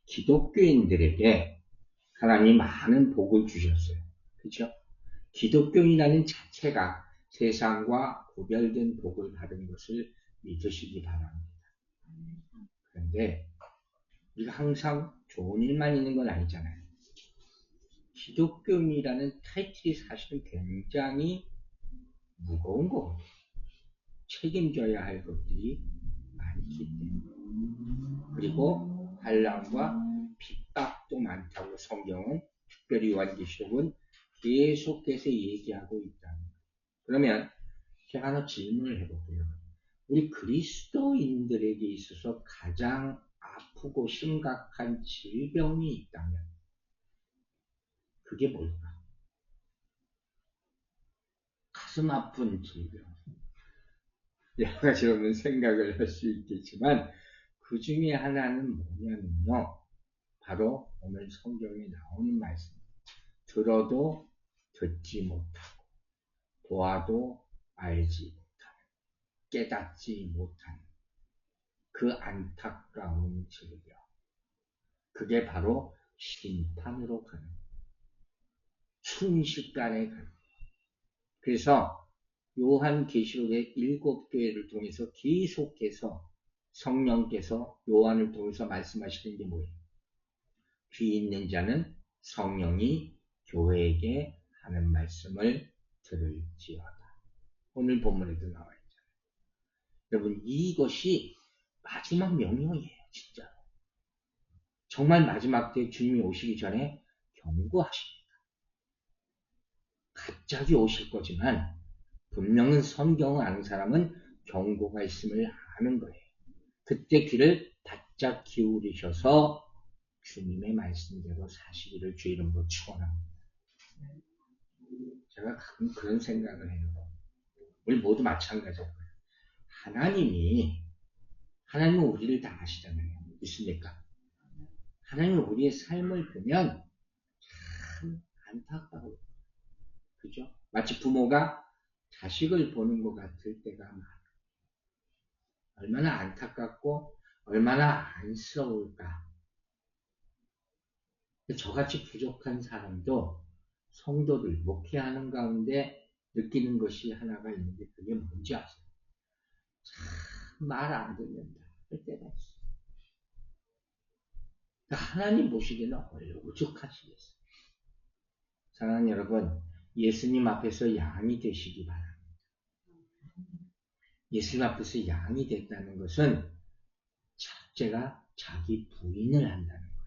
기독교인들에게 하나님이 많은 복을 주셨어요. 그렇죠? 기독교인이라는 자체가 세상과 구별된 복을 받은 것을 믿으시기 바랍니다. 그런데 우리가 항상 좋은 일만 있는 건 아니잖아요. 기독교인이라는 타이틀이 사실은 굉장히 무거운 거거든요. 책임져야 할 것들이 많기 때문에. 그리고 환난과 핍박도 많다고 성경은, 특별히 요한계시록은 계속해서 얘기하고 있다. 그러면 제가 하나 질문을 해볼게요. 우리 그리스도인들에게 있어서 가장 아프고 심각한 질병이 있다면 그게 뭘까? 가슴 아픈 질병. 여러 가지 여러분 생각을 할 수 있겠지만 그 중에 하나는 뭐냐면요. 바로 오늘 성경에 나오는 말씀. 들어도 듣지 못하고 보아도 알지 못하는, 깨닫지 못하는 그 안타까운 질병. 그게 바로 심판으로 가는, 순식간에 가는. 그래서 요한계시록의 7교회를 통해서 계속해서 성령께서 요한을 통해서 말씀하시는 게 뭐예요? 귀 있는 자는 성령이 교회에게 하는 말씀을 들을지어다. 오늘 본문에도 나와 있잖아요. 여러분, 이것이 마지막 명령이에요. 진짜. 정말 마지막 때 주님이 오시기 전에 경고하십니다. 갑자기 오실 거지만 분명은 성경을 아는 사람은 경고가 있음을 아는 거예요. 그때 귀를 바짝 기울이셔서 주님의 말씀대로 사시기를 주 이름으로 축원합니다. 제가 가끔 그런 생각을 해요. 우리 모두 마찬가지일 거예요. 하나님은 우리를 다 아시잖아요. 있습니까? 하나님은 우리의 삶을 보면 참 안타까워요. 그죠? 마치 부모가 자식을 보는 것 같을 때가 많아요. 얼마나 안타깝고 얼마나 안쓰러울까. 저같이 부족한 사람도 성도들 목회하는 가운데 느끼는 것이 하나가 있는데 그게 뭔지 아세요? 참 말 안 듣는다 할 때가 있어요. 하나님 보시기에는 오죽하시겠어요. 사랑하는 여러분, 예수님 앞에서 양이 되시기 바랍니다. 예수님 앞에서 양이 됐다는 것은 첫째가 자기 부인을 한다는 거예요.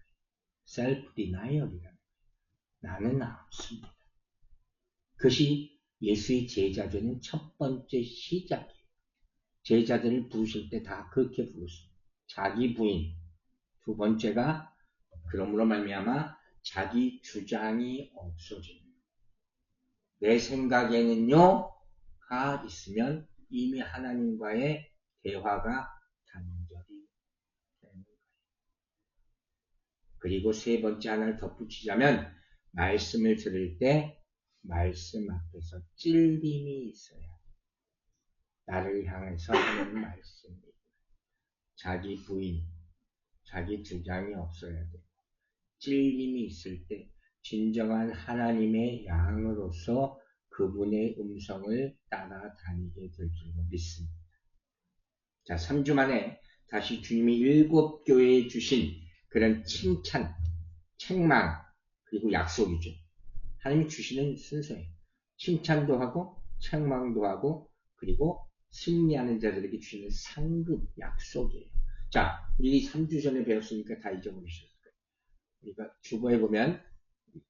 self-denial이라는 거예요. 나는 없습니다. 그것이 예수의 제자 되는 첫 번째 시작이에요. 제자들을 부르실 때 다 그렇게 부르시죠. 자기 부인. 두 번째가 그러므로 말미암아 자기 주장이 없어지는. 내 생각에는요 가 있으면 이미 하나님과의 대화가 단절이 되는 거예요. 그리고 세 번째 하나를 덧붙이자면 말씀을 들을 때 말씀 앞에서 찔림이 있어야 해요. 나를 향해서 하는 말씀이 자기 부인, 자기 주장이 없어야 돼요. 찔림이 있을 때 진정한 하나님의 양으로서 그분의 음성을 따라다니게 될 줄로 믿습니다. 자, 3주 만에 다시 주님이 7교회에 주신 그런 칭찬, 책망, 그리고 약속이죠. 하나님이 주시는 순서예요. 칭찬도 하고, 책망도 하고, 그리고 승리하는 자들에게 주시는 상급, 약속이에요. 자, 우리 3주 전에 배웠으니까 다 잊어버리셨을 거예요. 우리가 주보에 보면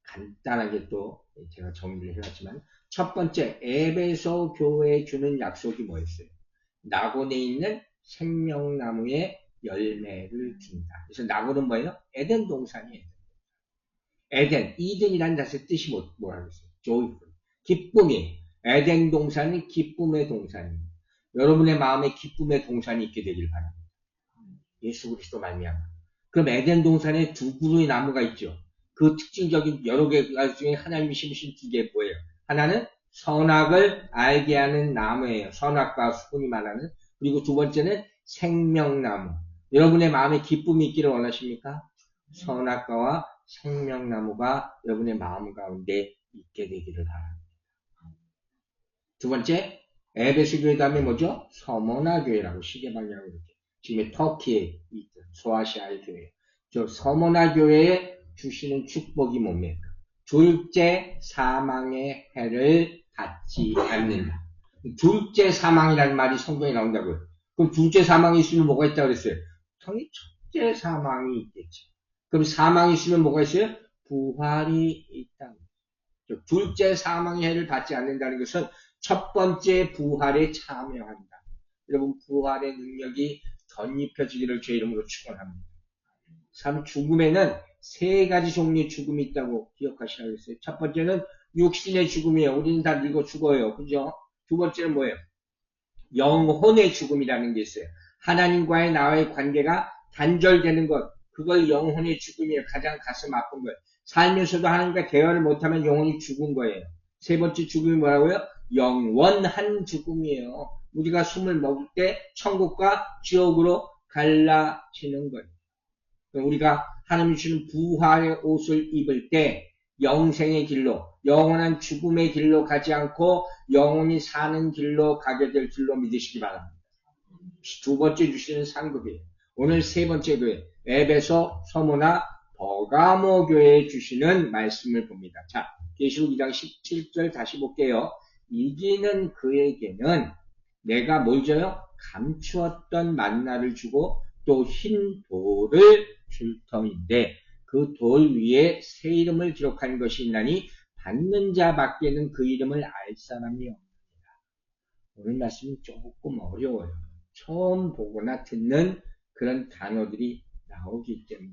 간단하게 또 제가 정리를 해놨지만 첫 번째 에베소 교회에 주는 약속이 뭐였어요? 낙원에 있는 생명나무의 열매를 준다. 그래서 낙원은 뭐예요? 에덴 동산이에요. 에덴, 이든이라는 자체의 뜻이 뭐라고 했어요? joyful, 기쁨이. 에덴 동산은 기쁨의 동산입니다. 여러분의 마음에 기쁨의 동산이 있게 되길 바랍니다. 예수 그리스도 말미암아. 그럼 에덴 동산에 두 그루의 나무가 있죠. 그 특징적인 여러 개 중에 하나님이 심으신 두 개 뭐예요? 하나는 선악을 알게 하는 나무예요. 선악과 수분이 말하는. 그리고 두 번째는 생명나무. 여러분의 마음에 기쁨이 있기를 원하십니까? 선악과와 생명나무가 여러분의 마음 가운데 있게 되기를 바랍니다. 두 번째, 에베소 교회 다음에 뭐죠? 서머나 교회라고 시계방향으로 이렇게 지금 터키에 있던 소아시아의 교회. 저 서머나 교회에 주시는 축복이 뭡니까? 둘째 사망의 해를 받지 않는다. 둘째 사망이라는 말이 성경에 나온다고요. 그럼 둘째 사망이 있으면 뭐가 있다고 그랬어요? 당연히 첫째 사망이 있겠지. 그럼 사망이 있으면 뭐가 있어요? 부활이 있다. 둘째 사망의 해를 받지 않는다는 것은 첫 번째 부활에 참여한다. 여러분 부활의 능력이 덧입혀지기를 제 이름으로 축원합니다. 참 죽음에는 세 가지 종류의 죽음이 있다고 기억하시라고 했어요. 첫 번째는 육신의 죽음이에요. 우리는 다 늙어 죽어요. 그죠? 두 번째는 뭐예요? 영혼의 죽음이라는 게 있어요. 하나님과의 나와의 관계가 단절되는 것. 그걸 영혼의 죽음이에요. 가장 가슴 아픈 거예요. 살면서도 하나님과 대화를 못하면 영혼이 죽은 거예요. 세 번째 죽음이 뭐라고요? 영원한 죽음이에요. 우리가 숨을 먹을 때 천국과 지옥으로 갈라지는 거예요. 우리가 하나님이 주는 부활의 옷을 입을 때 영생의 길로, 영원한 죽음의 길로 가지 않고 영원히 사는 길로 가게 될 줄로 믿으시기 바랍니다. 두 번째 주시는 상급이에요. 오늘 세 번째 교회, 에베소, 서모나, 버가모 교회에 주시는 말씀을 봅니다. 자, 계시록 2장 17절 다시 볼게요. 이기는 그에게는 내가 뭘 줘요? 감추었던 만나를 주고 또 흰 돌을 줄 터인데 그 돌 위에 새 이름을 기록한 것이 있나니 받는 자밖에는 그 이름을 알 사람이 없느니라. 오늘 말씀이 조금 어려워요. 처음 보거나 듣는 그런 단어들이 나오기 때문에.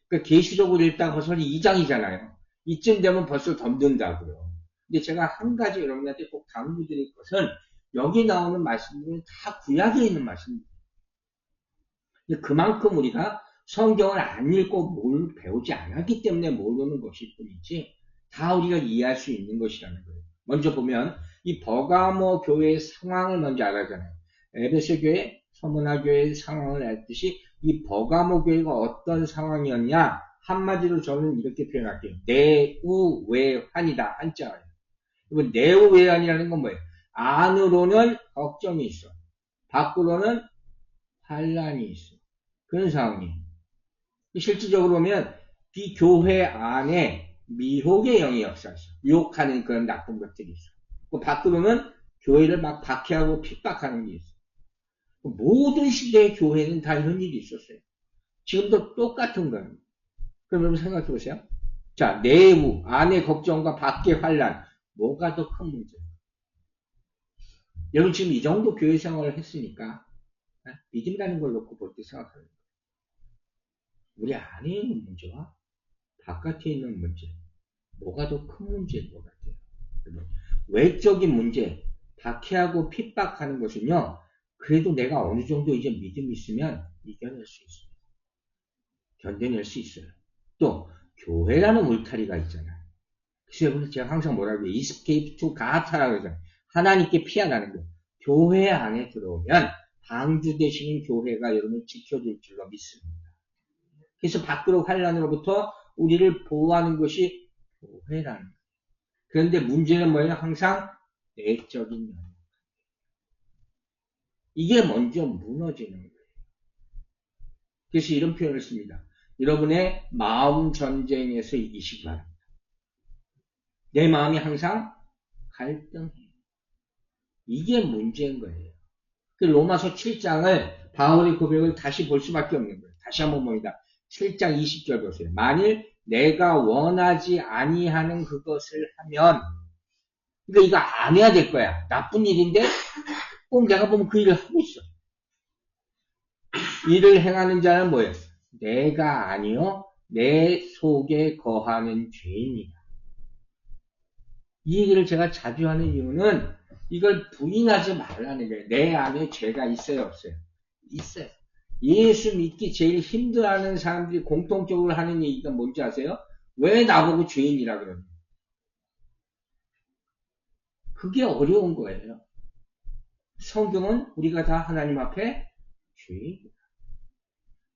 그러니까 계시록을 읽다가 벌써 2장이잖아요. 이쯤 되면 벌써 덤든다고요. 근데 제가 한 가지 여러분한테 꼭 강조드릴 것은 여기 나오는 말씀들은 다 구약에 있는 말씀입니다. 그만큼 우리가 성경을 안 읽고 뭘 배우지 않았기 때문에 모르는 것일 뿐이지 다 우리가 이해할 수 있는 것이라는 거예요. 먼저 보면 이 버가모 교회의 상황을 먼저 알아야 하잖아요. 에베소 교회, 서머나 교회의 상황을 알듯이 이 버가모 교회가 어떤 상황이었냐? 한마디로 저는 이렇게 표현할게요. 내우외환이다. 한자예요. 이거 내우외환이라는 건 뭐예요? 안으로는 걱정이 있어. 밖으로는 환란이 있어. 그런 상황이에요. 실질적으로 보면 이 교회 안에 미혹의 영이 역사했어. 유혹하는 그런 나쁜 것들이 있어. 그 밖으로는 교회를 막 박해하고 핍박하는 게 있어. 모든 시대의 교회는 다 이런 일이 있었어요. 지금도 똑같은 거예요. 그럼 여러분 생각해 보세요. 자, 내부, 안의 걱정과 밖의 환란, 뭐가 더 큰 문제예요? 여러분 지금 이 정도 교회 생활을 했으니까 믿음이라는 걸 놓고 볼 때 생각하는 거예요. 우리 안에 있는 문제와 바깥에 있는 문제, 뭐가 더 큰 문제인 것 같아요. 외적인 문제, 박해하고 핍박하는 것은요, 그래도 내가 어느 정도 이제 믿음이 있으면 이겨낼 수 있어요. 견뎌낼 수 있어요. 또, 교회라는 울타리가 있잖아요. 그래서 여러분 제가 항상 뭐라고 해요? escape to God라고 하잖아요. 하나님께 피하라는 거예요. 교회 안에 들어오면 방주 되시는 교회가 여러분을 지켜줄 줄로 믿습니다. 그래서 밖으로 환란으로부터 우리를 보호하는 것이 교회라는 거예요. 그런데 문제는 뭐예요? 항상 내적인 영역. 이게 먼저 무너지는 거예요. 그래서 이런 표현을 씁니다. 여러분의 마음 전쟁에서 이기시기 바랍니다. 내 마음이 항상 갈등해요. 이게 문제인 거예요. 그 로마서 7장을 바울의 고백을 다시 볼 수밖에 없는 거예요. 다시 한번 봅니다. 7장 20절 보세요. 만일 내가 원하지 아니하는 그것을 하면 그러니까 이거 안 해야 될 거야. 나쁜 일인데 꼭 내가 보면 그 일을 하고 있어. 일을 행하는 자는 뭐예요? 내가 아니요 내 속에 거하는 죄인이다. 이 얘기를 제가 자주 하는 이유는 이걸 부인하지 말라는 거예요. 내 안에 죄가 있어요, 없어요? 있어요. 예수 믿기 제일 힘들어하는 사람들이 공통적으로 하는 얘기가 뭔지 아세요? 왜 나보고 죄인이라 그러냐? 그게 어려운 거예요. 성경은 우리가 다 하나님 앞에 죄인이다.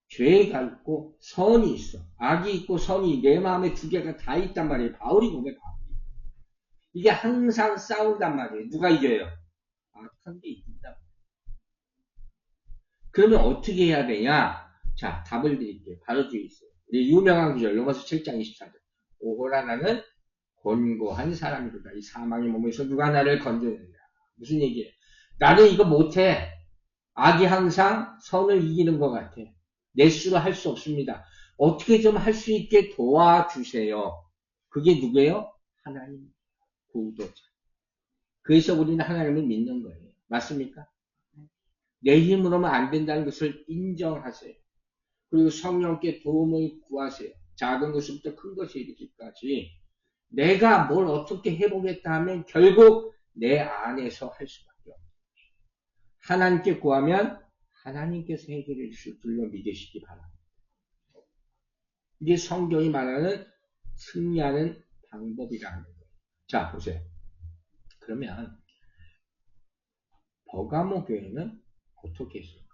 죄가 있고 선이 있어. 악이 있고 선이 내 마음에 두 개가 다 있단 말이에요. 바울이 보면 바울이. 이게 항상 싸운단 말이에요. 누가 이겨요? 악한 게 이긴다. 그러면 어떻게 해야 되냐? 자, 답을 드릴게요. 바로 뒤에 있어요. 우리 유명한 구절, 로마서 7장 24절. 오호라 나는 권고한 사람이로다. 이 사망의 몸에서 누가 나를 건져내냐. 무슨 얘기예요? 나는 이거 못해. 악이 항상 선을 이기는 것 같아. 내 수로 할 수 없습니다. 어떻게 좀 할 수 있게 도와주세요. 그게 누구예요? 하나님 구도자. 그래서 우리는 하나님을 믿는 거예요. 맞습니까? 내 힘으로만 안 된다는 것을 인정하세요. 그리고 성령께 도움을 구하세요. 작은 것부터 큰 것에 이르기까지 내가 뭘 어떻게 해보겠다 하면 결국 내 안에서 할 수밖에 없어요. 하나님께 구하면 하나님께서 해결해 주실 줄로 믿으시기 바랍니다. 이게 성경이 말하는 승리하는 방법이라는 거예요. 자, 보세요. 그러면 버가모 교회는 어떻게 했을까?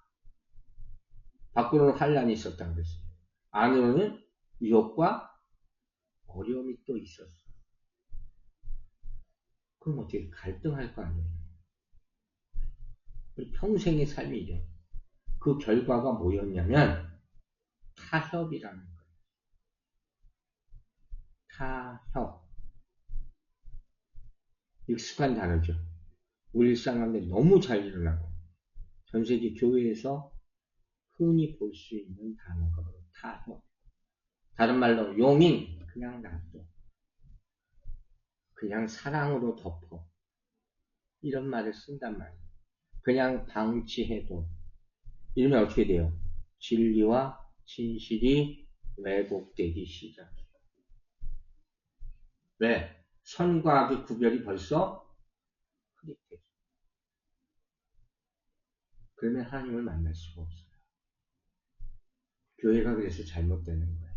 밖으로는 환란이 있었다고 그랬어요. 안으로는 유혹과 어려움이 또 있었어요. 그럼 어떻게 갈등할 거 아니에요? 평생의 삶이 이래. 그 결과가 뭐였냐면 타협이라는 거예요. 타협. 익숙한 단어죠. 우리 일상 가운데 너무 잘 일어나고 전 세계 교회에서 흔히 볼 수 있는 단어가 바로 타협. 다른 말로 용인, 그냥 놔둬. 그냥 사랑으로 덮어. 이런 말을 쓴단 말이에요. 그냥 방치해도. 이러면 어떻게 돼요? 진리와 진실이 왜곡되기 시작해요. 왜? 선과 악의 구별이 벌써 흐릿해져. 그러면 하나님을 만날 수가 없어요. 교회가 그래서 잘못되는 거예요.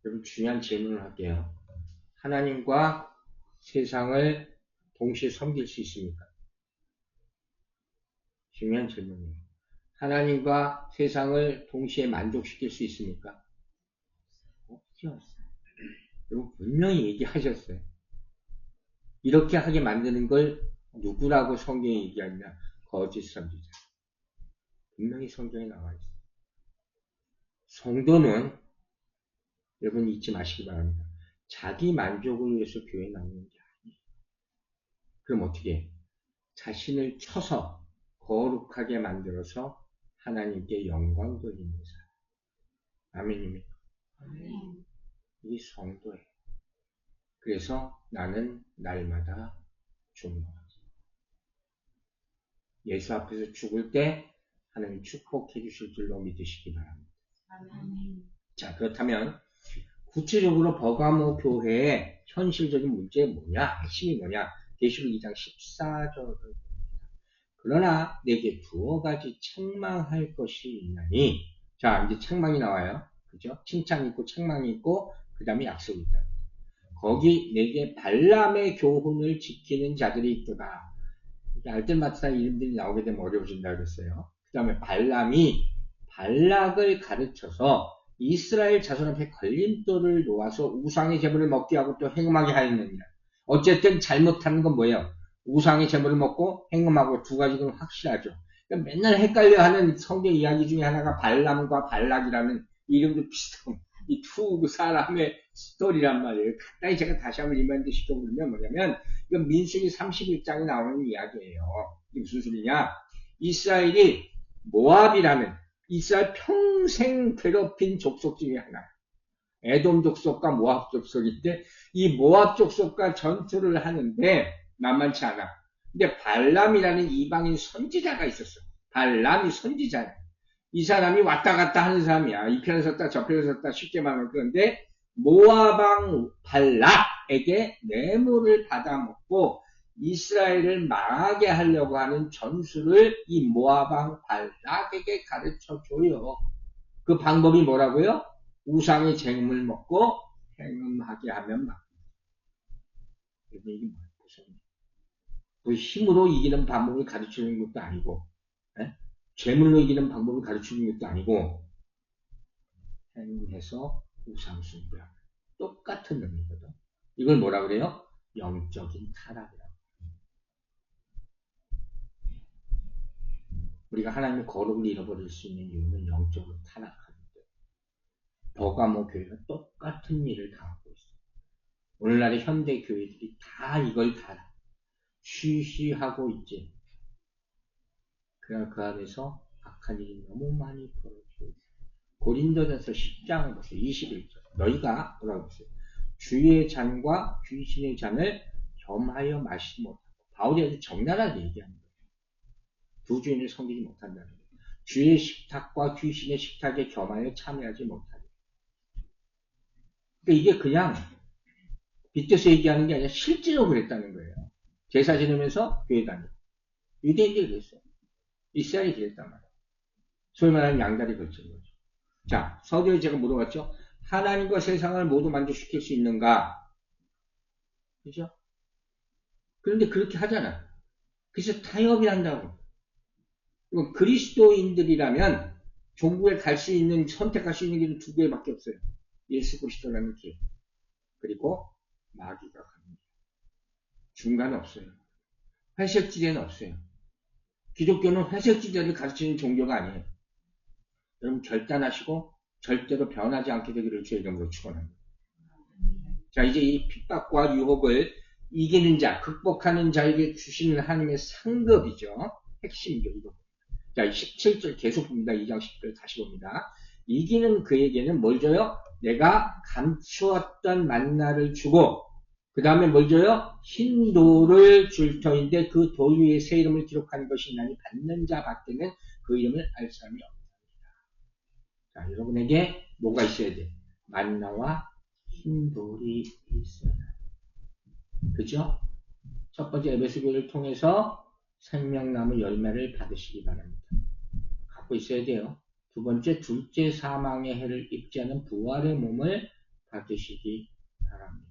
여러분 중요한 질문을 할게요. 하나님과 세상을 동시에 섬길 수 있습니까? 중요한 질문이에요. 하나님과 세상을 동시에 만족시킬 수 있습니까? 없죠. 여러분 분명히 얘기하셨어요. 이렇게 하게 만드는 걸 누구라고 성경이 얘기하냐? 거짓 선지자. 분명히 성경에 나와 있어요. 성도는 여러분 잊지 마시기 바랍니다. 자기 만족을 위해서 교회에 나오는 게 아니에요. 그럼 어떻게 해? 자신을 쳐서 거룩하게 만들어서 하나님께 영광 돌리는 사람. 아멘입니까? 아멘. 이 성도예요. 그래서 나는 날마다 중노하지. 예수 앞에서 죽을 때 하나님 축복해 주실 줄로 믿으시기 바랍니다. 아멘. 자, 그렇다면 구체적으로 버가모 교회의 현실적인 문제가 뭐냐? 핵심이 뭐냐? 계시록 2장 14절을 봅니다. 그러나 내게 두어 가지 책망할 것이 있나니. 자, 이제 책망이 나와요. 그죠? 칭찬이 있고 책망이 있고 그 다음에 약속이 있다. 거기 내게 발람의 교훈을 지키는 자들이 있도다. 알뜰마트나 이름들이 나오게 되면 어려워진다 그랬어요. 그 다음에 발람이 발락을 가르쳐서 이스라엘 자손 앞에 걸림돌을 놓아서 우상의 제물을 먹게 하고 또 행음하게 하였느니라. 어쨌든 잘못하는 건 뭐예요? 우상의 제물을 먹고 행음하고 두 가지는 확실하죠. 그러니까 맨날 헷갈려하는 성경 이야기 중에 하나가 발람과 발락이라는 이름도 비슷한 이 두 사람의 스토리란 말이에요. 간단히 제가 다시 한번 리마인드 시켜보면 뭐냐면 이건 민수기 31장에 나오는 이야기예요. 이게 무슨 소리냐? 이스라엘이 모압이라는 이스라엘 평생 괴롭힌 족속 중에 하나. 에돔 족속과 모압 족속인데 이 모압 족속과 전투를 하는데 만만치 않아. 근데 발람이라는 이방인 선지자가 있었어. 발람이 선지자야. 이 사람이 왔다 갔다 하는 사람이야. 이 편에 섰다 저 편에 섰다 쉽게 말하면. 그런데 모압왕 발락에게 뇌물을 받아먹고 이스라엘을 망하게 하려고 하는 전술을 이 모압왕 발락에게 가르쳐줘요. 그 방법이 뭐라고요? 우상의 쟁물 먹고 행음하게 하면 막. 이게 무슨 그 힘으로 이기는 방법을 가르치는 것도 아니고, 에? 재물로 이기는 방법을 가르치는 것도 아니고 행해서 우상숭배하는 똑같은 의미거든. 이걸 뭐라 그래요? 영적인 타락이라고. 우리가 하나님의 거룩을 잃어버릴 수 있는 이유는 영적으로 타락하는데 버가모 교회가 똑같은 일을 당하고 있어요. 오늘날의 현대 교회들이 다 이걸 다 쉬쉬하고 있지. 그러나 그 안에서 악한 일이 너무 많이 벌어지고 있어요. 고린도전서 10장을 보세요. 21절. 너희가 뭐라고 했어요? 주의 잔과 귀신의 잔을 겸하여 마시지 못하고. 바울이 아주 적나라하게 얘기하는 거예요. 두 주인을 섬기지 못한다는 거예요. 주의 식탁과 귀신의 식탁에 겸하여 참여하지 못하고. 그러니까 이게 그냥 빗대서 얘기하는 게 아니라 실제로 그랬다는 거예요. 제사 지내면서 교회 다니고. 유대인들이 그랬어요. 이스라엘이 그랬단 말이에요. 소위 말하는 양다리 걸친 거죠. 자, 서두에 제가 물어봤죠. 하나님과 세상을 모두 만족시킬 수 있는가? 그죠? 그런데 그렇게 하잖아. 그래서 타협이 한다고. 그리스도인들이라면 종국에 갈 수 있는, 선택할 수 있는 길은 두 개밖에 없어요. 예수 그리스도라는 길. 그리고 마귀가 갑니다. 중간 없어요. 회색지대는 없어요. 기독교는 회색지대를 가르치는 종교가 아니에요. 여러분 결단하시고 절대로 변하지 않게 되기를 주의 이름으로 축원합니다. 자, 이제 이 핍박과 유혹을 이기는 자, 극복하는 자에게 주시는 하나님의 상급이죠. 핵심이죠, 이거. 자, 17절 계속 봅니다. 2장 10절 다시 봅니다. 이기는 그에게는 뭘 줘요? 내가 감추었던 만나를 주고, 그 다음에 뭘 줘요? 흰 돌을 줄 터인데 그 돌 위에 새 이름을 기록하는 것이 있나니 받는 자 밖에는 그 이름을 알 사람이 없습니다. 자, 여러분에게 뭐가 있어야 돼? 만나와 흰 돌이 있어야 돼. 그죠? 첫 번째 에베소교를 통해서 생명나무 열매를 받으시기 바랍니다. 갖고 있어야 돼요. 두 번째, 둘째 사망의 해를 입지 않은 부활의 몸을 받으시기 바랍니다.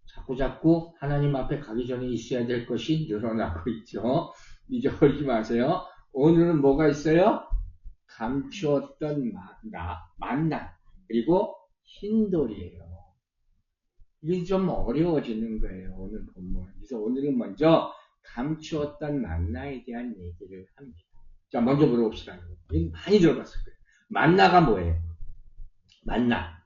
자꾸자꾸 하나님 앞에 가기 전에 있어야 될 것이 늘어나고 있죠. 잊어버리지 마세요. 오늘은 뭐가 있어요? 감추었던 만나, 그리고 흰돌이에요. 이게 좀 어려워지는 거예요. 오늘 본문. 그래서 오늘은 먼저 감추었던 만나에 대한 얘기를 합니다. 자, 먼저 물어봅시다. 이거 많이 들어봤을 거예요. 만나가 뭐예요? 만나.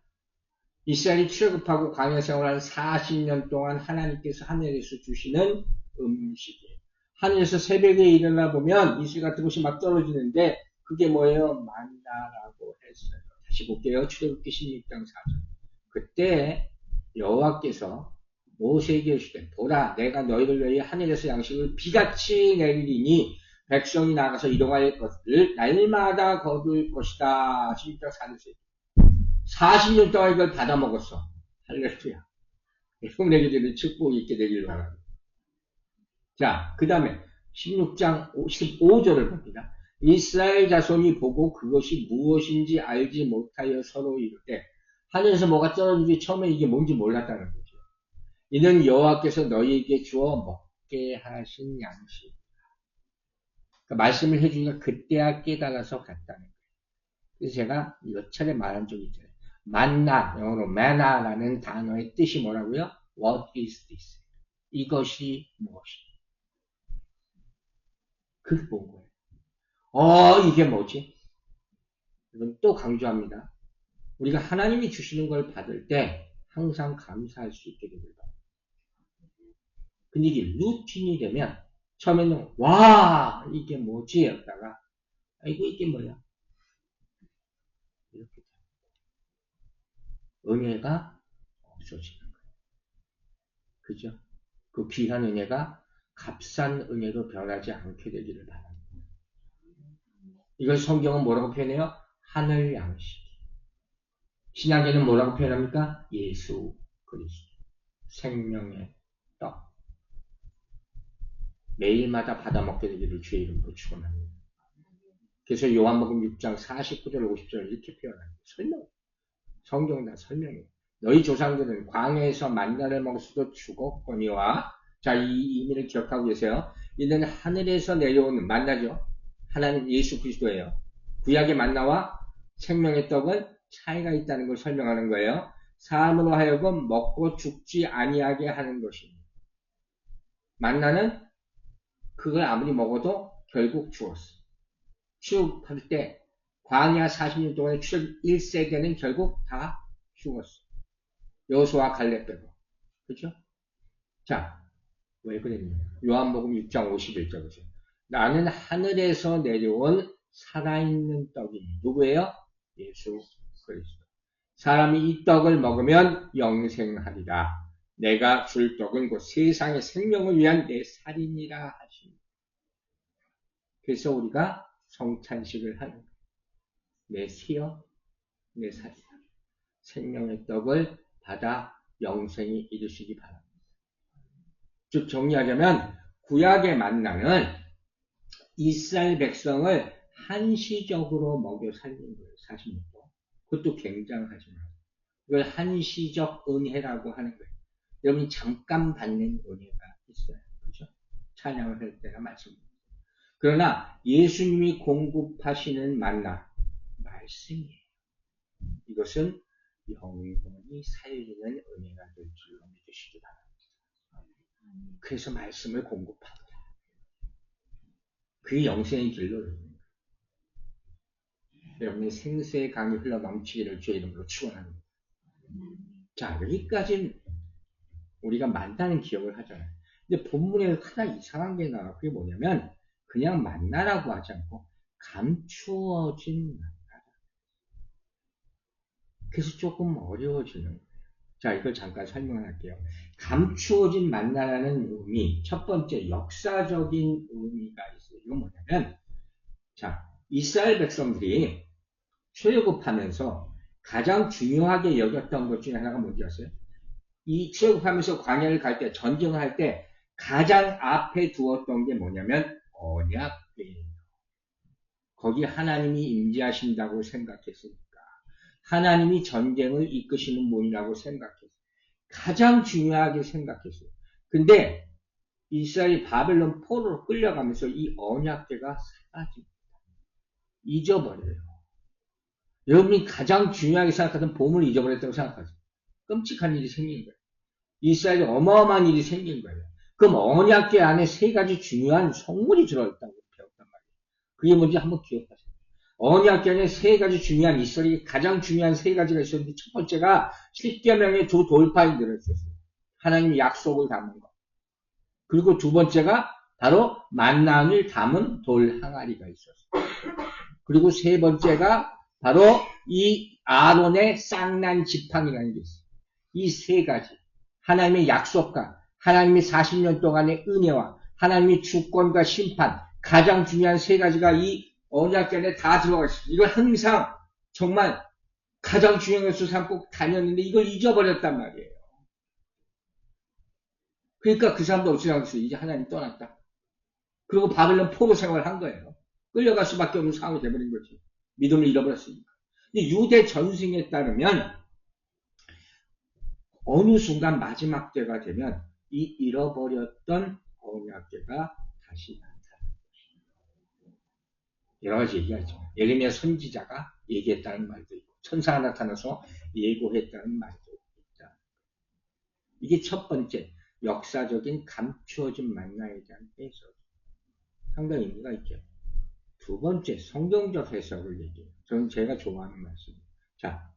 이스라엘이 출애굽하고 광야 생활한 40년 동안 하나님께서 하늘에서 주시는 음식이에요. 하늘에서 새벽에 일어나 보면 이슬 같은 것이 막 떨어지는데 그게 뭐예요? 만나라고 했어요. 다시 볼게요. 출애굽기 16장 4절. 그때 여호와께서 모세에게 이르시되 보라 내가 너희를 위해 하늘에서 양식을 비같이 내리니 백성이 나가서 이동할 것을 날마다 거둘 것이다. 16장 4절. 40년 동안 이걸 받아 먹었어. 할렐루야. 여러분에게 축복이 있게 되길 바랍니다. 자, 그 다음에 16장 15절을 봅니다. 이스라엘 자손이 보고 그것이 무엇인지 알지 못하여 서로 이르되 하늘에서 뭐가 떨어지지 처음에 이게 뭔지 몰랐다는 거죠. 이는 여호와께서 너희에게 주어 먹게 하신 양식. 그러니까 말씀을 해주니까 그때야 깨달아서 갔다는 거예요. 그래서 제가 몇 차례 말한 적이 있잖아요. 만나, 영어로 manna라는 단어의 뜻이 뭐라고요? What is this? 이것이 무엇이냐? 그게 본 거예요. 이게 뭐지? 이건 또 강조합니다. 우리가 하나님이 주시는 걸 받을 때 항상 감사할 수 있게 됩니다. 근데 이게 루틴이 되면 처음에는 와 이게 뭐지? 했다가 아이고 이게 뭐야? 이렇게 은혜가 없어지는 거예요. 그죠? 그 귀한 은혜가 값싼 은혜로 변하지 않게 되기를 바랍니다. 이걸 성경은 뭐라고 표현해요? 하늘 양식. 신약에는 뭐라고 표현합니까? 예수 그리스도. 생명의 떡. 매일마다 받아먹게 되기를 주의 이름으로 축원합니다. 그래서 요한복음 6장 49절 50절 이렇게 표현합니다. 설명. 성경 다 설명이에요. 너희 조상들은 광야에서 만나를 먹어서도 죽었거니와 자, 이 의미를 기억하고 계세요. 이는 하늘에서 내려오는 만나죠. 하나님 예수 그리스도예요. 구약의 만나와 생명의 떡은 차이가 있다는 걸 설명하는 거예요. 사람으로 하여금 먹고 죽지 아니하게 하는 것입니다. 만나는 그걸 아무리 먹어도 결국 죽었어. 출애굽할 때 광야 40년 동안의 출애굽 1세대는 결국 다 죽었어. 여호수아 갈렙 빼고. 그죠? 자, 왜 그랬냐? 요한복음 6장 51절 보세요. 나는 하늘에서 내려온 살아있는 떡이니. 누구예요? 예수 그리스도. 사람이 이 떡을 먹으면 영생하리라. 내가 줄 떡은 곧 세상의 생명을 위한 내 살이니라 하십니다. 그래서 우리가 성찬식을 하는 거예요. 내 피요, 내 살이다. 생명의 떡을 받아 영생이 이루시기 바랍니다. 즉 정리하자면 구약의 만나는 이스라엘 백성을 한시적으로 먹여 살린 거예요. 40년 동안. 그것도 굉장하지만 이걸 한시적 은혜라고 하는 거예요. 여러분이 잠깐 받는 은혜가 있어요. 그렇죠? 찬양을 할 때나 말씀드립니다. 그러나 예수님이 공급하시는 만나, 말씀이에요. 이것은 영원히 살리는 은혜가 될 줄로 믿으시기 바랍니다. 그래서 말씀을 공급합니다. 그게 영생의 길로 여러분의 생수의 강이 흘러 넘치기를 주의 이름으로 축원합니다. 자, 여기까지는 우리가 만나는 기억을 하잖아요. 근데 본문에 하나 이상한 게 나와. 그게 뭐냐면 그냥 만나라고 하지 않고 감추어진 만나다. 그래서 조금 어려워지는 거예요. 자, 이걸 잠깐 설명할게요. 감추어진 만나라는 의미, 첫 번째 역사적인 의미가 있어요. 이건 뭐냐면, 자, 이스라엘 백성들이 출애굽하면서 가장 중요하게 여겼던 것 중에 하나가 뭔지 아세요? 이 출애굽하면서 광야를 갈 때, 전쟁을 할 때 가장 앞에 두었던 게 뭐냐면 언약궤예요. 거기 하나님이 임재하신다고 생각했으니까 하나님이 전쟁을 이끄시는 분이라고 생각했어요. 가장 중요하게 생각했어요. 근데 이스라엘이 바벨론 포로로 끌려가면서 이 언약궤가 사라집니다. 잊어버려요. 여러분이 가장 중요하게 생각하던 보물을 잊어버렸다고 생각하세요. 끔찍한 일이 생긴 거예요. 이스라엘에 어마어마한 일이 생긴 거예요. 그럼 언약궤 안에 세 가지 중요한 성물이 들어있다고 배웠단 말이에요. 그게 뭔지 한번 기억하세요. 언약궤 안에 세 가지 중요한 이스라엘이 가장 중요한 세 가지가 있었는데 첫 번째가 십계명의 두 돌판이 들어있었어요. 하나님의 약속을 담은 것. 그리고 두 번째가 바로 만나를 담은 돌 항아리가 있었어요. 그리고 세 번째가 바로 이 아론의 쌍난 지팡이라는 게 있어요. 이 세 가지. 하나님의 약속과 하나님의 40년 동안의 은혜와 하나님의 주권과 심판, 가장 중요한 세 가지가 이 언약궤 안에 다 들어가 있습니다. 이걸 항상 정말 가장 중요한 것으로 삼고 다녔는데 이걸 잊어버렸단 말이에요. 그러니까 그 사람도 어떻게 생각했어요? 이제 하나님 떠났다. 그리고 바벨론 포로 생활을 한 거예요. 끌려갈 수밖에 없는 상황이 돼버린 거지. 믿음을 잃어버렸으니까. 근데 유대 전승에 따르면 어느 순간 마지막 때가 되면 이 잃어버렸던 언약궤가 다시 나타나는 것입니다. 여러 가지 얘기가 있죠. 예레미야 선지자가 얘기했다는 말도 있고 천사가 나타나서 예고했다는 말도 있다. 이게 첫 번째 역사적인 감추어진 만나에 대한 해석. 상당히 의미가 있죠. 두 번째 성경적 해석을 얘기해요. 저는 제가 좋아하는 말씀입니다. 자,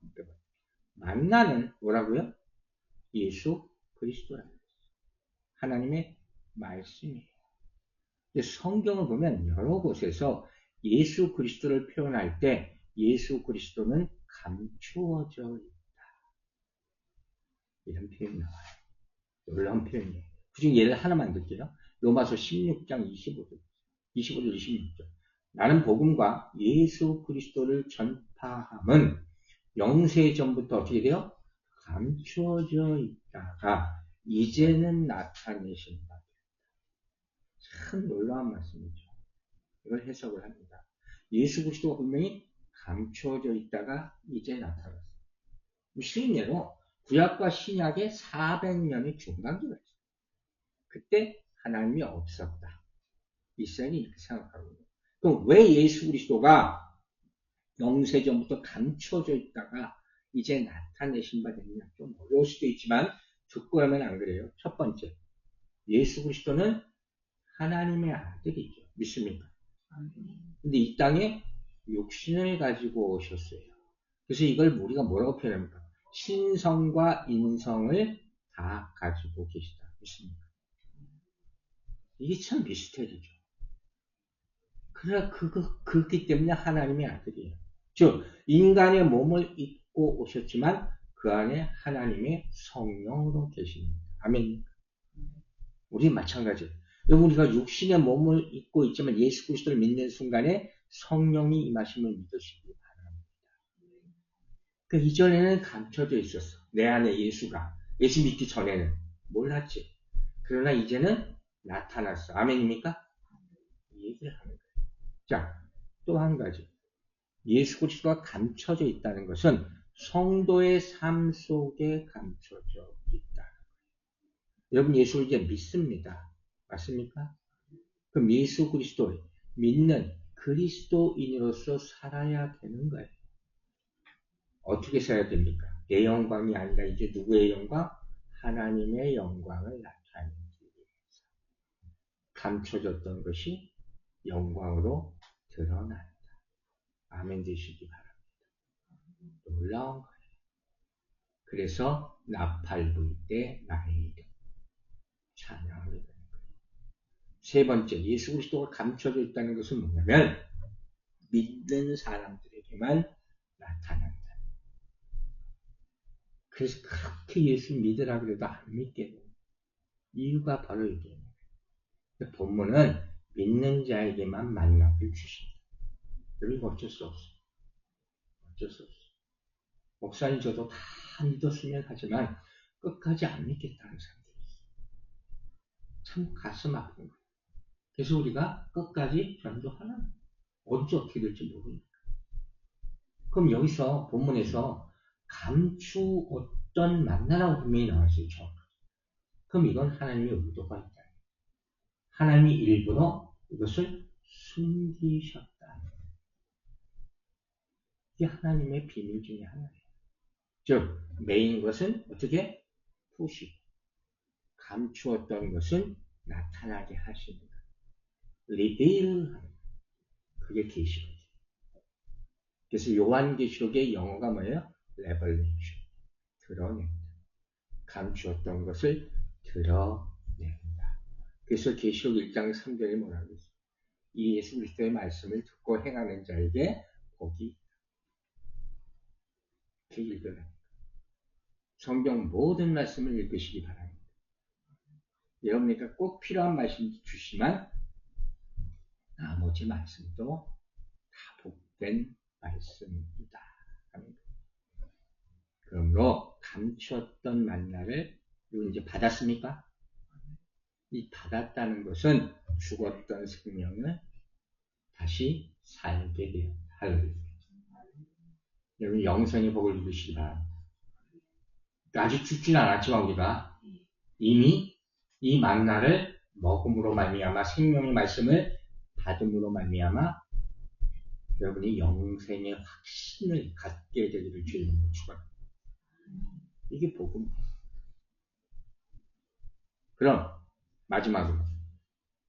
만나는 뭐라고요? 예수 그리스도라는 거예요. 하나님의 말씀이에요. 성경을 보면 여러 곳에서 예수 그리스도를 표현할 때 예수 그리스도는 감추어져 있다. 이런 표현이 나와요. 놀라운 표현이에요. 그중 예를 하나만 들게요. 로마서 16장 25절, 26절. 나는 복음과 예수 그리스도를 전파함은 영세 전부터 어떻게 돼요? 감추어져 있다가 이제는 나타내신다. 참 놀라운 말씀이죠. 이걸 해석을 합니다. 예수 그리스도가 분명히 감추어져 있다가 이제 나타났어요. 쉬운 예로 구약과 신약의 400년의 중간기가 있어요. 그때 하나님이 없었다. 이스라엘이 이렇게 생각하거든요. 그럼 왜 예수 그리스도가 영세전부터 감춰져 있다가 이제 나타내신 바 되느냐? 좀 어려울 수도 있지만 듣고 하면 안 그래요. 첫 번째, 예수 그리스도는 하나님의 아들이죠. 믿습니까? 근데 이 땅에 육신을 가지고 오셨어요. 그래서 이걸 우리가 뭐라고 표현합니까? 신성과 인성을 다 가지고 계시다. 믿습니까? 이게 참 미스테리죠. 그렇기 때문에 하나님의 아들이에요. 즉, 인간의 몸을 입고 오셨지만 그 안에 하나님의 성령으로 계십니다. 아멘. 우리 마찬가지예요. 여러분, 우리가 육신의 몸을 입고 있지만 예수 그리스도를 믿는 순간에 성령이 임하심을 믿으시기 바랍니다. 그러니까 이전에는 감춰져 있었어. 내 안에 예수가. 예수 믿기 전에는 몰랐지. 그러나 이제는 나타났어. 아멘입니까? 이 얘기를 하는 거예요. 자, 또 한 가지. 예수 그리스도가 감춰져 있다는 것은 성도의 삶 속에 감춰져 있다. 여러분, 예수를 이제 믿습니다. 맞습니까? 그럼 예수 그리스도를 믿는 그리스도인으로서 살아야 되는 거예요. 어떻게 살아야 됩니까? 내 영광이 아니라 이제 누구의 영광? 하나님의 영광을 나타내기 위해서. 감춰졌던 것이 영광으로 드러난다. 아멘 되시기 바랍니다. 놀라운 거예요. 그래서 나팔 불 때 나의 이름 찬양하게 되는 거예요. 세 번째, 예수 그리스도가 감춰져 있다는 것은 뭐냐면 믿는 사람들에게만 나타난다. 그래서 그렇게 예수 믿으라 그래도 안 믿게 돼요. 이유가 바로 이게. 본문은 믿는 자에게만 만나길 주십니다. 그리고 어쩔 수 없어. 어쩔 수 없어. 목사님 저도 다 믿었으면 하지만 끝까지 안 믿겠다는 사람들이 있어요. 참 가슴 아픈 거예요. 그래서 우리가 끝까지 전도하는 언제 어떻게 될지 모르니까. 그럼 여기서 본문에서 감추었던 만나라고 분명히 나왔어요. 그럼 이건 하나님의 의도가 있다. 하나님이 일부러 이것을 숨기셨다. 이게 하나님의 비밀 중에 하나예요. 즉, 메인 것은 어떻게? 푸시. 감추었던 것은 나타나게 하시는 것. 리베일하는 것. 그게 계시록이에요. 그래서 요한계시록의 영어가 뭐예요? 레벌레이션. 드러낸다. 감추었던 것을 드러낸다. 그래서 계시록 1장 3절에 뭐라고 했어요? 이 예수 그리스도의 말씀을 듣고 행하는 자에게 복이 이렇게 읽어라. 성경 모든 말씀을 읽으시기 바랍니다. 여러분에게 꼭 필요한 말씀 주시면 나머지 말씀도 다 복된 말씀이다. 그러므로 감추었던 만나를 이제 받았습니까? 이 받았다는 것은 죽었던 생명을 다시 살게 되었다. 할렐루야. 여러분 영생의 복을 누리시기 바랍니다. 아직 죽지는 않았지만 우리가 이미 이 만나를 먹음으로 말미암아 생명의 말씀을 받음으로 말미암아 여러분이 영생의 확신을 갖게 되기를 주님으로 축원합니다. 이게 복음이에요. 그럼 마지막으로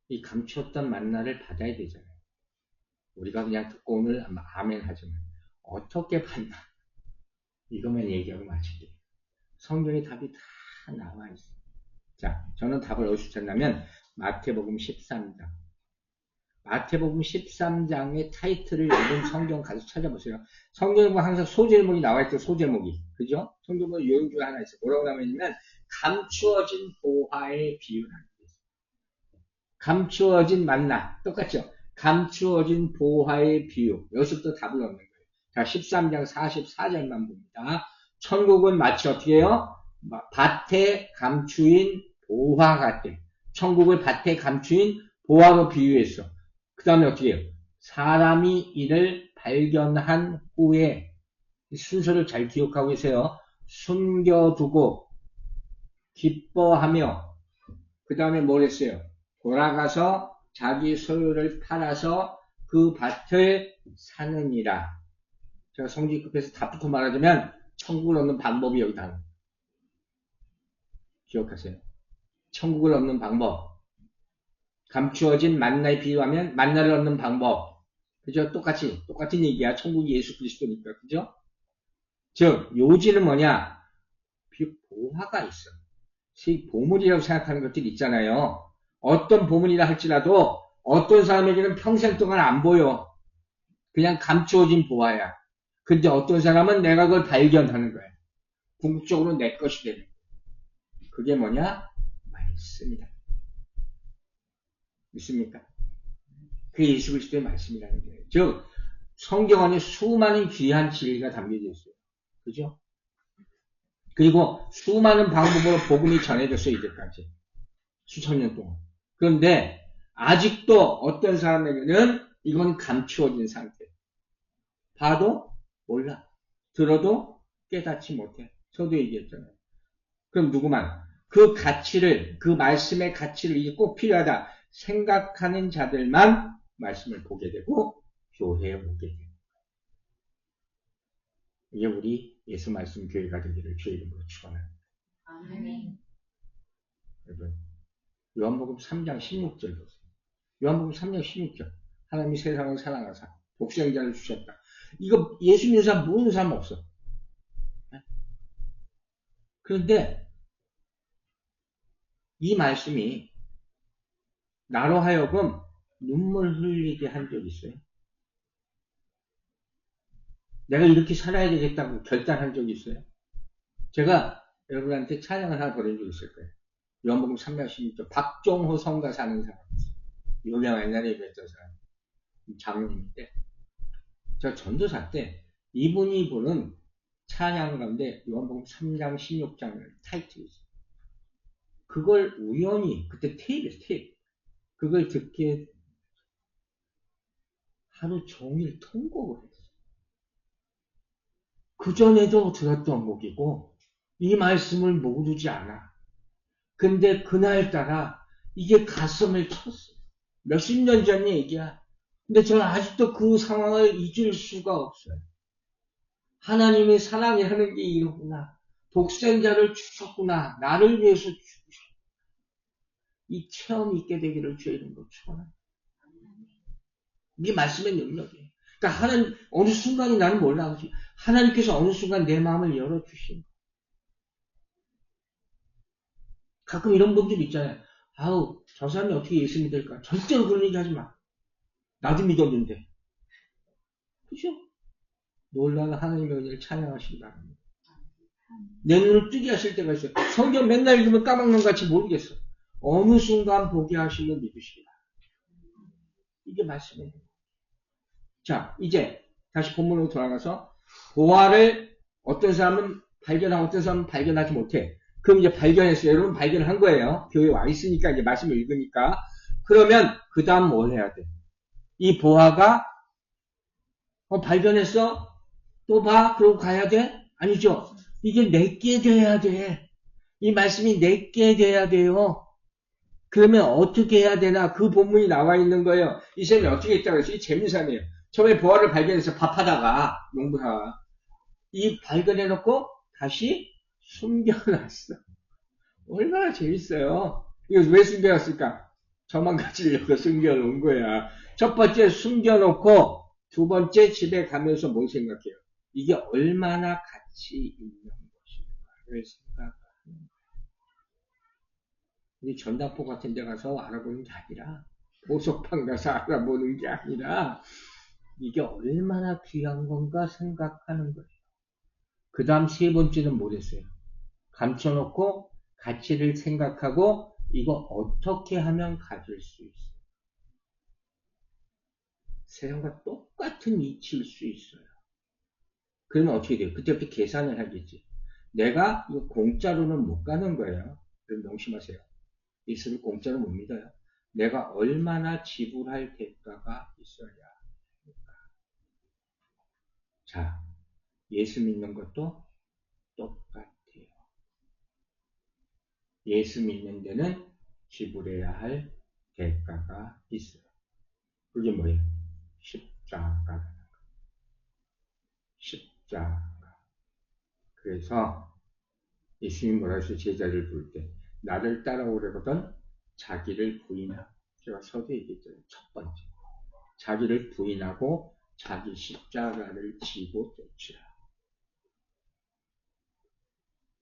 이 감추었던 만나를 받아야 되잖아요. 우리가 그냥 듣고 오늘 아멘 하지만 어떻게 받나 이것만 얘기하고 마칠게요. 성경에 답이 다 나와 있어요. 자, 저는 답을 어디서 찾냐면 마태복음 13장. 마태복음 13장의 타이틀을 여러분 성경 가서 찾아보세요. 성경에 보면 항상 소제목이 나와 있죠. 소제목이. 그죠? 성경 보면 요령 중에 하나 있어요. 뭐라고 나오냐면 감추어진 보화의 비유라는 게 있어요. 감추어진 만나. 똑같죠? 감추어진 보화의 비유. 여기서부터 답을 얻는 거예요. 자, 13장 44절만 봅니다. 천국은 마치 어떻게 해요? 밭에 감추인 보화 같아. 천국을 밭에 감추인 보화로 비유했어. 그 다음에 어떻게 해요? 사람이 이를 발견한 후에 순서를 잘 기억하고 계세요. 숨겨두고 기뻐하며 그 다음에 뭘 했어요? 돌아가서 자기 소유를 팔아서 그 밭을 사느니라. 제가 성질 급해서 답부터 말하자면 천국을 얻는 방법이 여기 다 기억하세요. 천국을 얻는 방법. 감추어진 만나에 비유하면 만나를 얻는 방법. 그죠? 똑같은 얘기야. 천국이 예수 그리스도니까. 그죠? 즉, 요지는 뭐냐? 보화가 있어. 보물이라고 생각하는 것들이 있잖아요. 어떤 보물이라 할지라도 어떤 사람에게는 평생 동안 안 보여. 그냥 감추어진 보화야. 근데 어떤 사람은 내가 그걸 발견하는 거야. 궁극적으로 내 것이 되는 거야. 그게 뭐냐? 말씀이다. 믿습니까? 그게 예수 그리스도의 말씀이라는 거예요. 즉, 성경 안에 수많은 귀한 진리가 담겨져 있어요. 그죠? 그리고 수많은 방법으로 복음이 전해졌어요. 이제까지. 수천 년 동안. 그런데 아직도 어떤 사람에게는 이건 감추어진 상태. 봐도 몰라. 들어도 깨닫지 못해. 저도 얘기했잖아요. 그럼 누구만 그 가치를, 그 말씀의 가치를 이제 꼭 필요하다 생각하는 자들만 말씀을 보게 되고 교회에 오게 돼요. 이게 우리 예수 말씀 교회가 되기를 주의 이름으로 축원합니다. 아멘. 여러분, 요한복음 3장 16절 보세요. 요한복음 3장 16절. 하나님이 세상을 사랑하사 독생자를 주셨다. 이거 예수 믿는 사람 모르는 사람 없어. 그런데 이 말씀이 나로 하여금 눈물 흘리게 한 적 있어요? 내가 이렇게 살아야 되겠다고 결단한 적이 있어요? 제가 여러분한테 찬양을 하나 보낸 적 있을 거예요. 요한복음 3장 16절. 박종호 성가 사는 사람. 유명한 옛날에 얘기했던 사람. 장로님인데. 저 전도사 때 이분이 보는 찬양 가운데 요한복음 3장 16장을 타이틀이 있어요. 그걸 우연히 그때 테이프 그걸 듣게 하루 종일 통곡을 했어요. 그전에도 들었던 곡이고 이 말씀을 모르지 않아. 근데 그날따라 이게 가슴을 쳤어요. 몇십 년 전 얘기야. 근데 저는 아직도 그 상황을 잊을 수가 없어요. 하나님의 사랑이라는 게 이러구나. 독생자를 주셨구나. 나를 위해서 주셨구나. 이 체험이 있게 되기를 주의 이름으로 축원합니다. 이게 말씀의 능력이에요. 그러니까 하나님 어느 순간이 나는 몰라. 하나님께서 어느 순간 내 마음을 열어주신. 가끔 이런 분들 있잖아요. 아우 저 사람이 어떻게 예수 믿을까? 절대로 그런 얘기 하지 마. 나도 믿었는데. 그죠? 놀라운 하나님의 은혜를 찬양하시기 바랍니다. 내 눈을 뜨게 하실 때가 있어요. 성경 맨날 읽으면 까막눈 같이 모르겠어. 어느 순간 보게 하시면 믿으시기 바랍니다. 이게 말씀이에요. 자, 이제 다시 본문으로 돌아가서 보화를 어떤 사람은 발견하고 어떤 사람은 발견하지 못해. 그럼 이제 발견했어요. 여러분 발견한 거예요. 교회에 와 있으니까 이제 말씀을 읽으니까. 그러면 그 다음 뭘 해야 돼? 이 보화가 발견했어? 또 봐? 그러고 가야 돼? 아니죠. 이게 내게 돼야 돼. 이 말씀이 내게 돼야 돼요. 그러면 어떻게 해야 되나? 그 본문이 나와 있는 거예요. 이 사람이 어떻게 했다고 했어요? 이 재밌는 사람이에요. 처음에 보화를 발견해서 밥하다가 농부사가 이 발견해놓고 다시 숨겨놨어. 얼마나 재밌어요. 이거 왜 숨겨놨을까? 저만 가지려고 숨겨놓은 거야. 첫 번째 숨겨놓고 두 번째 집에 가면서 뭘 생각해요? 이게 얼마나 가치 있는 것인가를 생각하는 거예요. 우리 전당포 같은 데 가서 알아보는 게 아니라 보석방 가서 알아보는 게 아니라 이게 얼마나 귀한 건가 생각하는 거예요. 그 다음 세 번째는 뭐랬어요? 감춰놓고 가치를 생각하고 이거 어떻게 하면 가질 수 있어요? 세상과 똑같은 이치일 수 있어요. 그러면 어떻게 돼요? 그때부터 계산을 하겠지. 내가 이거 공짜로는 못 가는 거예요. 그럼 명심하세요. 예수를 공짜로 못 믿어요. 내가 얼마나 지불할 대가가 있어야 할까? 자, 예수 믿는 것도 똑같아요. 예수 믿는 데는 지불해야 할 대가가 있어요. 그게 뭐예요? 십자가. 십자가. 그래서 예수님이 뭐라 해서 제자를 부를 때 나를 따라오려거든 자기를 부인하고, 제가 서두에 얘기했잖아요. 첫 번째, 자기를 부인하고 자기 십자가를 지고 쫓으라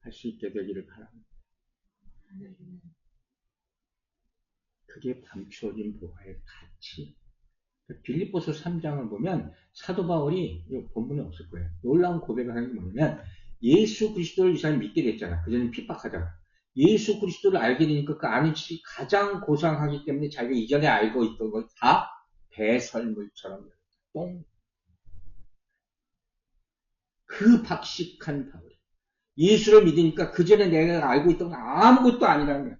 할 수 있게 되기를 바랍니다. 그게 감추어진 보화의 가치. 빌립보서 3장을 보면 사도 바울이, 이 본문에 없을 거예요, 놀라운 고백을 하는 게 뭐냐면, 예수 그리스도를 이 사람이 믿게 됐잖아. 그전엔 핍박하잖아. 예수 그리스도를 알게 되니까 그 아는 지식이 가장 고상하기 때문에 자기가 이전에 알고 있던 걸 다 배설물처럼 똥. 그 박식한 바울. 예수를 믿으니까 그전에 내가 알고 있던 건 아무것도 아니라는 거야.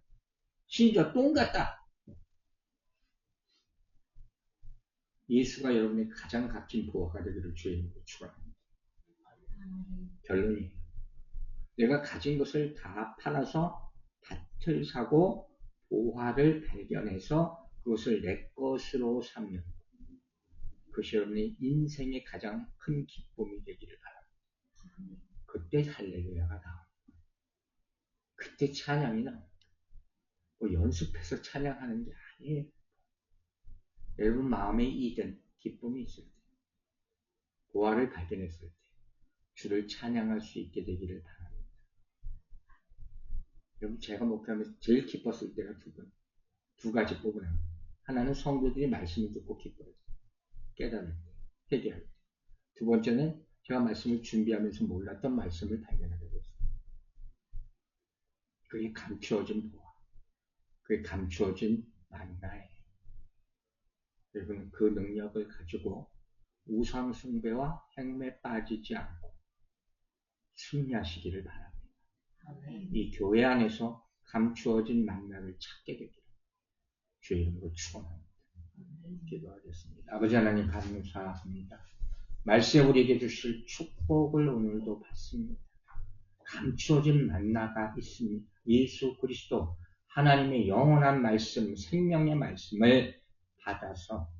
심지어 똥 같다. 예수가 여러분의 가장 값진 보화가 되기를 주의 이름으로 축원합니다. 결론이에요. 내가 가진 것을 다 팔아서 밭을 사고 보화를 발견해서 그것을 내 것으로 삼는, 그것이 여러분의 인생의 가장 큰 기쁨이 되기를 바랍니다. 그때 할렐루야가 나옵니다. 그때 찬양이 나옵니다. 뭐 연습해서 찬양하는 게 아니에요. 여러분 마음에 이든 기쁨이 있을 때, 보화를 발견했을 때 주를 찬양할 수 있게 되기를 바랍니다. 여러분, 제가 목회하면서 제일 기뻤을 때가 두 가지 부분입니다. 하나는 성도들이 말씀을 듣고 기뻐요. 깨달을 때, 회개할 때. 두 번째는 제가 말씀을 준비하면서 몰랐던 말씀을 발견하게 됐어요. 그게 감추어진 보화, 그게 감추어진 만나예요. 여러분, 그 능력을 가지고 우상 숭배와 행매에 빠지지 않고 승리하시기를 바랍니다. 이 교회 안에서 감추어진 만나를 찾게 되기를 주의 이름으로 축원합니다. 기도하겠습니다. 아버지 하나님, 감사합니다. 말씀에 우리에게 주실 축복을 오늘도 받습니다. 감추어진 만나가 있습니다. 예수 그리스도 하나님의 영원한 말씀, 생명의 말씀을 받아서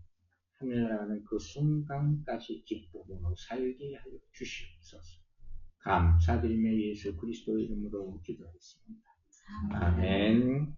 하늘나라는 그 순간까지 기쁨으로 살게 하여 주시옵소서. 감사드리며 예수 그리스도의 이름으로 기도했습니다. 아멘.